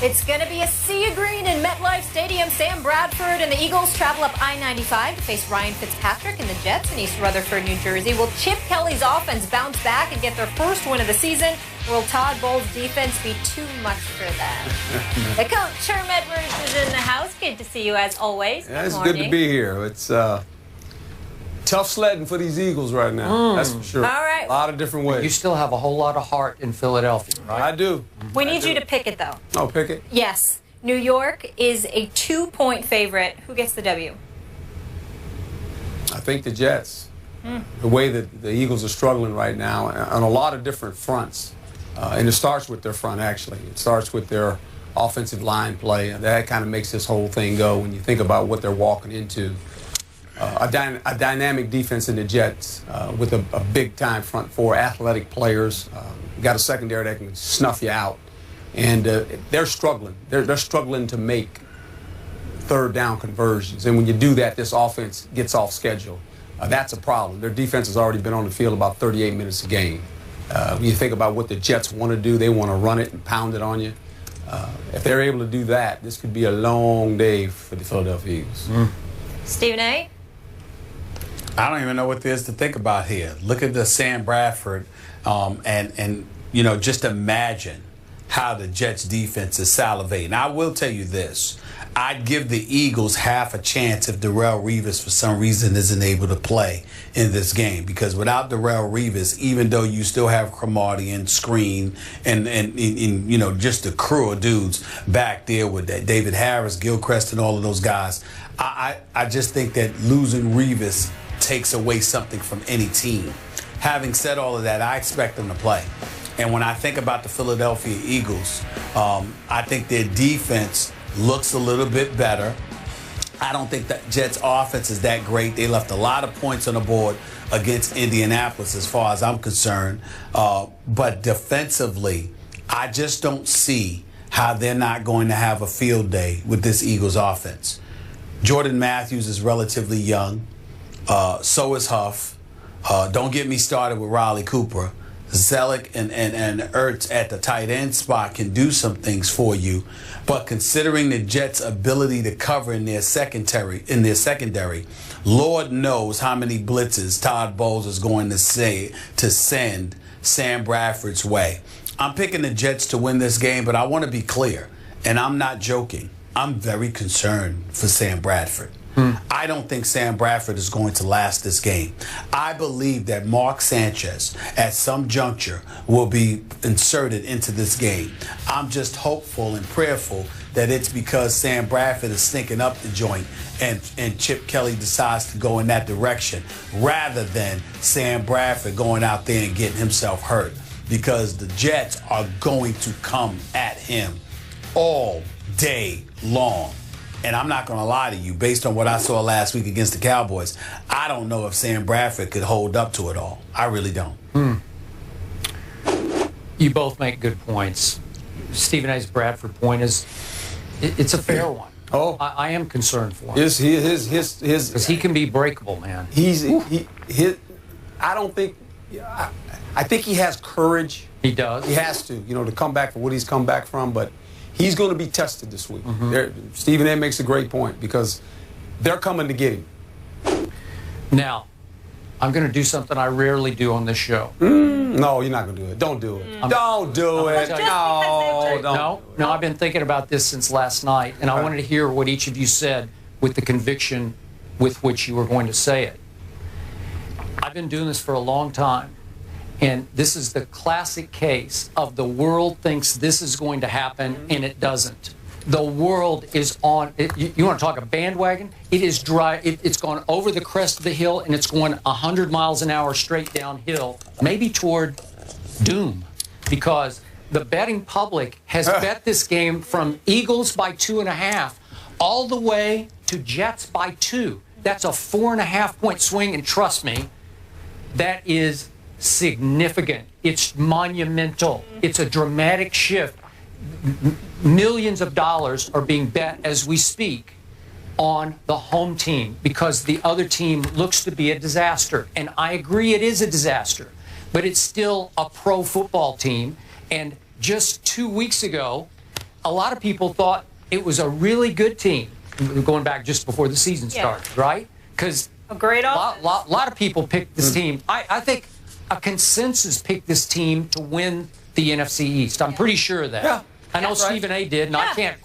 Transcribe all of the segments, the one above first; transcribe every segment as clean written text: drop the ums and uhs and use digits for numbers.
It's going to be a sea of green in MetLife Stadium. Sam Bradford and the Eagles travel up I-95 to face Ryan Fitzpatrick and the Jets in East Rutherford, New Jersey. Will Chip Kelly's offense bounce back and get their first win of the season? Will Todd Bowles' defense be too much for them? The coach, Herm Edwards, is in the house. Good to see you as always. Yeah, it's good to be here. It's tough sledding for these Eagles right now. That's for sure. All right. A lot of different ways. You still have a whole lot of heart in Philadelphia, right? I do. We need you to pick it, though. Oh, pick it? Yes. New York is a 2-point favorite. Who gets the W? I think the Jets. The way that the Eagles are struggling right now on a lot of different fronts. And it starts with their front, actually. It starts with their offensive line play. That kind of makes this whole thing go when you think about what they're walking into. A dynamic defense in the Jets with a big-time front four, athletic players. Got a secondary that can snuff you out. And they're struggling. They're struggling to make third-down conversions. And when you do that, this offense gets off schedule. That's a problem. Their defense has already been on the field about 38 minutes a game. When you think about what the Jets want to do, they want to run it and pound it on you. If they're able to do that, this could be a long day for the Philadelphia Eagles. Stephen A.? I don't even know what there is to think about here. Look at the Sam Bradford, and you know, just imagine how the Jets defense is salivating. I will tell you this. I'd give the Eagles half a chance if Darrelle Revis for some reason isn't able to play in this game, because without Darrelle Revis, even though you still have Cromartie and Screen and you know, just the crew of dudes back there with that David Harris, Gilchrist, and all of those guys, I just think that losing Revis takes away something from any team. Having said all of that, I expect them to play. And when I think about the Philadelphia Eagles, I think their defense looks a little bit better. I don't think that Jets offense is that great. They left a lot of points on the board against Indianapolis as far as I'm concerned. But defensively, I just don't see how they're not going to have a field day with this Eagles offense. Jordan Matthews is relatively young. So is Huff. Don't get me started with Riley Cooper. Zellick and Ertz at the tight end spot can do some things for you, but considering the Jets' ability to cover in their secondary, Lord knows how many blitzes Todd Bowles is going to send Sam Bradford's way. I'm picking the Jets to win this game, but I want to be clear, and I'm not joking. I'm very concerned for Sam Bradford. I don't think Sam Bradford is going to last this game. I believe that Mark Sanchez, at some juncture, will be inserted into this game. I'm just hopeful and prayerful that it's because Sam Bradford is stinking up the joint and Chip Kelly decides to go in that direction, rather than Sam Bradford going out there and getting himself hurt, because the Jets are going to come at him all day long. And I'm not going to lie to you, based on what I saw last week against the Cowboys, I don't know if Sam Bradford could hold up to it all. I really don't. You both make good points. Stephen A's Bradford point is, it's a fair one. Oh, I am concerned for him. his Because he can be breakable, man. I don't think. I think he has courage. He does. He has to, you know, to come back from what he's come back from, but he's going to be tested this week. Stephen A. makes a great point, because they're coming to get him. Now, I'm going to do something I rarely do on this show. No, you're not going to do it. Don't do it. Don't do it. No, I've been thinking about this since last night, and I wanted to hear what each of you said with the conviction with which you were going to say it. I've been doing this for a long time. And this is the classic case of the world thinks this is going to happen, and it doesn't. The world is on, you want to talk a bandwagon? It is dry. It's gone over the crest of the hill, and it's going 100 miles an hour straight downhill, maybe toward doom, because the betting public has bet this game from Eagles by 2.5 all the way to Jets by 2. That's a 4.5-point swing, and trust me, that is significant. It's monumental. It's a dramatic shift. Millions of dollars are being bet as we speak on the home team, because the other team looks to be a disaster. And I agree it is a disaster, but it's still a pro football team. And just 2 weeks ago, a lot of people thought it was a really good team going back just before the season started, right? Because a great offense. lot of people picked this team. I think a consensus picked this team to win the NFC East. I'm pretty sure of that. Yeah. I know Stephen A. did, and I can't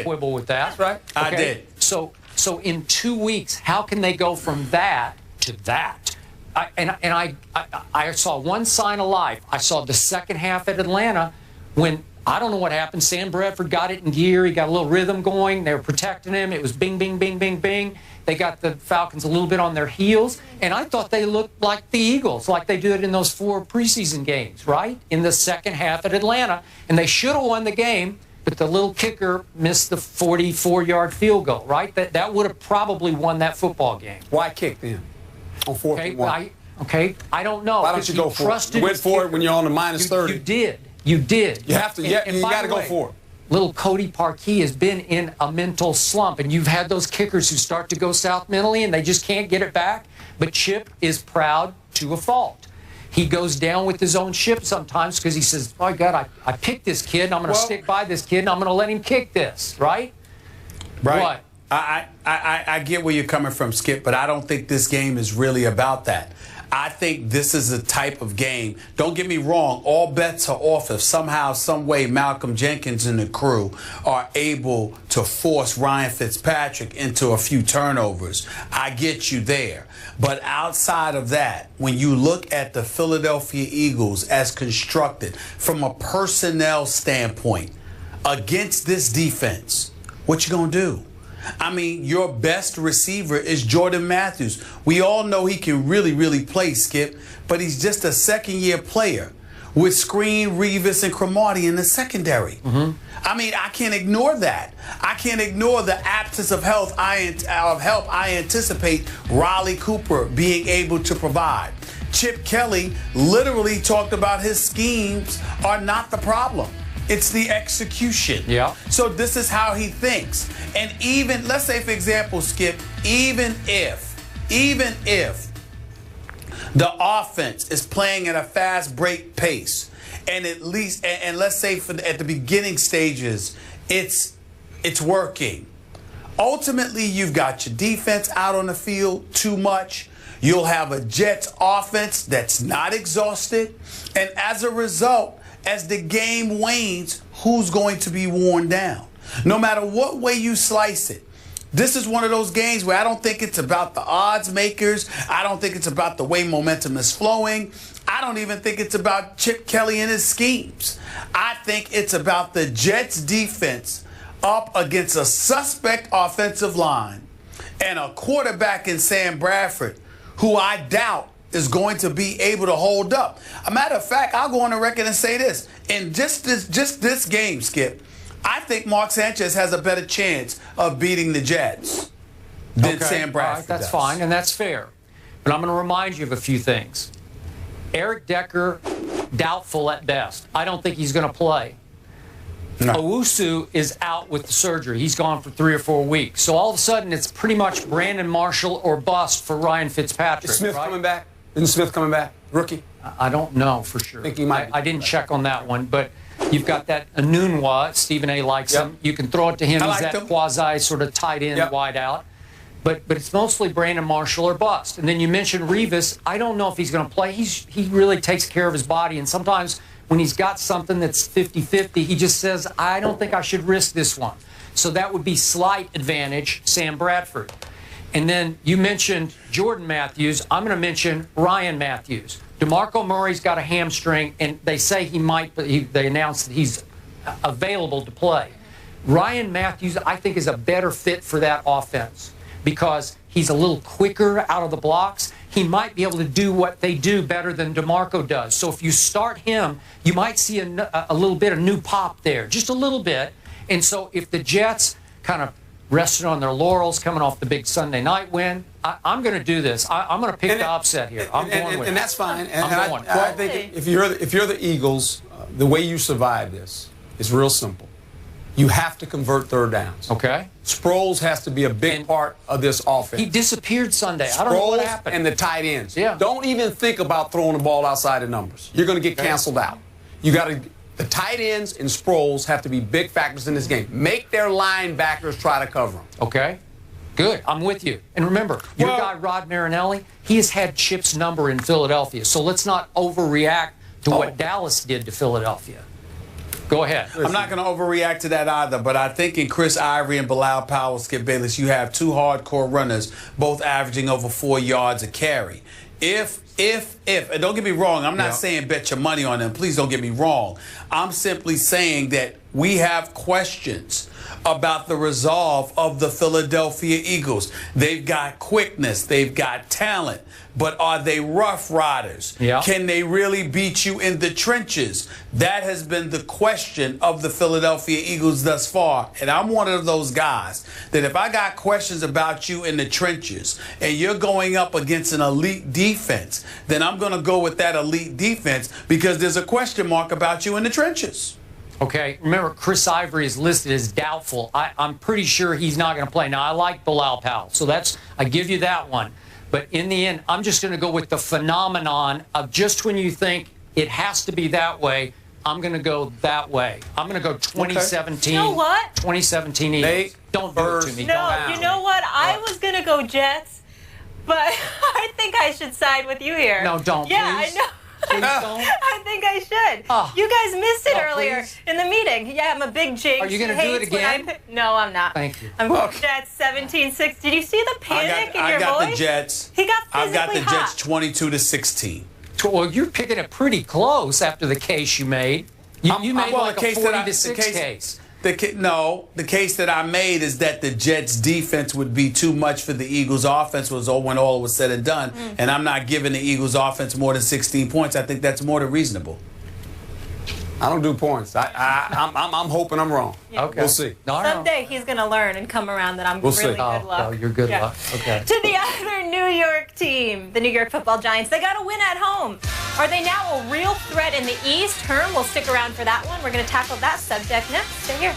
quibble with that. That's right. Okay? I did. So in 2 weeks, how can they go from that to that? I saw one sign of life. I saw the second half at Atlanta when, I don't know what happened. Sam Bradford got it in gear. He got a little rhythm going. They were protecting him. It was bing, bing, bing, bing, bing. They got the Falcons a little bit on their heels. And I thought they looked like the Eagles, like they did in those 4 preseason games, right? In the second half at Atlanta. And they should have won the game, but the little kicker missed the 44-yard field goal, right? That would have probably won that football game. Why kick then on 4th and 1? I don't know. Why don't you go for it? You went for it when you're on the minus 30. You did. You did. You have to. You got to go for it. Little Cody Parkey has been in a mental slump, and you've had those kickers who start to go south mentally, and they just can't get it back. But Chip is proud to a fault. He goes down with his own ship sometimes because he says, "Oh God, I picked this kid, and I'm going to stick by this kid, and I'm going to let him kick this." Right? Right. What? I get where you're coming from, Skip, but I don't think this game is really about that. I think this is a type of game. Don't get me wrong, all bets are off if somehow, some way Malcolm Jenkins and the crew are able to force Ryan Fitzpatrick into a few turnovers. I get you there. But outside of that, when you look at the Philadelphia Eagles as constructed from a personnel standpoint against this defense, what you gonna do? I mean, your best receiver is Jordan Matthews. We all know he can really, really play, Skip, but he's just a second-year player with Screen, Revis, and Cromartie in the secondary. I mean, I can't ignore that. I can't ignore the absence of help I anticipate Riley Cooper being able to provide. Chip Kelly literally talked about his schemes are not the problem. It's the execution. Yeah. So this is how he thinks. And even, let's say, for example, Skip, even if the offense is playing at a fast break pace, and at least, and let's say at the beginning stages, it's working. Ultimately, you've got your defense out on the field too much. You'll have a Jets offense that's not exhausted. And as a result, as the game wanes, who's going to be worn down? No matter what way you slice it, this is one of those games where I don't think it's about the odds makers. I don't think it's about the way momentum is flowing. I don't even think it's about Chip Kelly and his schemes. I think it's about the Jets defense up against a suspect offensive line and a quarterback in Sam Bradford, who I doubt is going to be able to hold up. A matter of fact, I'll go on the record and say this. In just this game, Skip, I think Mark Sanchez has a better chance of beating the Jets than Sam Bradford right, that's does. fine, and that's fair. But I'm going to remind you of a few things. Eric Decker, doubtful at best. I don't think he's going to play. No. Owusu is out with the surgery. He's gone for 3 or 4 weeks. So all of a sudden, it's pretty much Brandon Marshall or bust for Ryan Fitzpatrick. Is Smith coming back? Isn't Smith coming back? Rookie? I don't know for sure. I think he might. I didn't check on that one, but you've got that Anunwa. Stephen A. likes him. You can throw it to him. He's that quasi sort of tight end wide out. But it's mostly Brandon Marshall or bust. And then you mentioned Revis. I don't know if he's going to play. He really takes care of his body. And sometimes when he's got something that's 50-50, he just says, I don't think I should risk this one. So that would be slight advantage Sam Bradford. And then you mentioned Jordan Matthews. I'm going to mention Ryan Matthews. DeMarco Murray's got a hamstring, and they say he might, but they announced that he's available to play. Ryan Matthews, I think, is a better fit for that offense because he's a little quicker out of the blocks. He might be able to do what they do better than DeMarco does. So if you start him, you might see a little bit of new pop there, just a little bit. And so if the Jets kind of rested on their laurels coming off the big Sunday night win, I'm going to do this. I'm going to pick the upset here. I'm going with it. And that's fine. And I think if you're the Eagles, the way you survive this is real simple. You have to convert third downs. Okay. Sproles has to be a big part of this offense. He disappeared Sunday. I don't know what happened. And the tight ends. Yeah. Don't even think about throwing the ball outside the numbers. You're going to get canceled out. You got to. The tight ends and Sproles have to be big factors in this game. Make their linebackers try to cover them. Okay. Good. I'm with you. And remember, your guy, Rod Marinelli, he has had Chip's number in Philadelphia. So let's not overreact to what Dallas did to Philadelphia. Go ahead. I'm not going to overreact to that either, but I think in Chris Ivory and Bilal Powell, Skip Bayless, you have two hardcore runners, both averaging over 4 yards a carry. If, and don't get me wrong, I'm not saying bet your money on them. Please don't get me wrong. I'm simply saying that we have questions about the resolve of the Philadelphia Eagles. They've got quickness, they've got talent, but are they rough riders? Yeah. Can they really beat you in the trenches? That has been the question of the Philadelphia Eagles thus far. And I'm one of those guys that if I got questions about you in the trenches and you're going up against an elite defense, then I'm going to go with that elite defense because there's a question mark about you in the trenches. Okay, remember, Chris Ivory is listed as doubtful. I'm pretty sure he's not going to play. Now, I like Bilal Powell, so I give you that one. But in the end, I'm just going to go with the phenomenon of just when you think it has to be that way, I'm going to go that way. I'm going to go 2017. You know what? 2017 Eagles. Don't do it to me. No, you know what? I was going to go Jets, but I think I should side with you here. No, don't, Yeah, please. I know. I think I should. Oh. You guys missed it earlier please. in the meeting. Yeah, I'm a big Jinx. Are you going to do it again? No, I'm not. Thank you. I'm going Jets 17-6. Did you see the panic in your voice? I got the Jets. He got I've got the physically hot. Jets 22-16. Well, you're picking it pretty close after the case you made. You made like a 40-6 case. The case that I made is that the Jets' defense would be too much for the Eagles' offense when all was said and done. And I'm not giving the Eagles' offense more than 16 points. I think that's more than reasonable. I don't do points. I'm hoping I'm wrong. Yeah. Okay. We'll see. Someday he's going to learn and come around that I'm really good luck. Oh, you're good luck. Okay. To the other New York team, the New York Football Giants, they got a win at home. Are they now a real threat in the East? Herm will stick around for that one. We're going to tackle that subject next. Stay here.